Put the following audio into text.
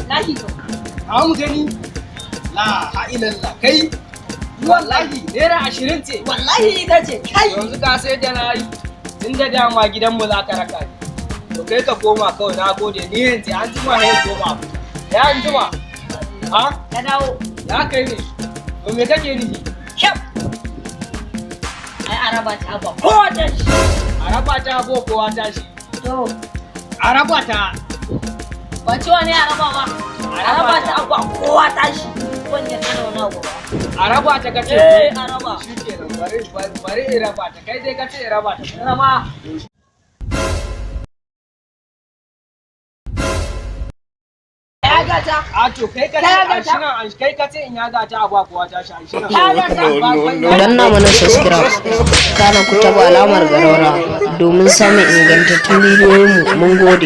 Lahi to. Mu gani. La ha'ilallah kai. Wallahi naira 20 ce. Wallahi ita ce. Kai. Yanzu ka sai da na yi. Tun da dama gidanmu za ka raka ni. To kai ka koma kawai na gode ni yanzu an jima ne koma. Ya an jima. Ha? Ka dawo. Ya kai ne. To me kake nufi? Kyau. Ai araba ta ba kowa ta shi. Araba ta bo kowa ta shi. To. Araba ta. Ba ciwa ne araba ba. Araba ta ba kowa ta shi. Wanda na nuna ba. Araba ta kace. Araba. Shikenan bari raba ta. Kai dai kace raba ta. Raba. Ya gata. A to kai kace Ashirin kai kace in ya gata agwa kuwa ta shi Ashirin. Danna mana subscribe kana ku taba alamar garora domin samun ingantattun bidiyoyinmu mun gode.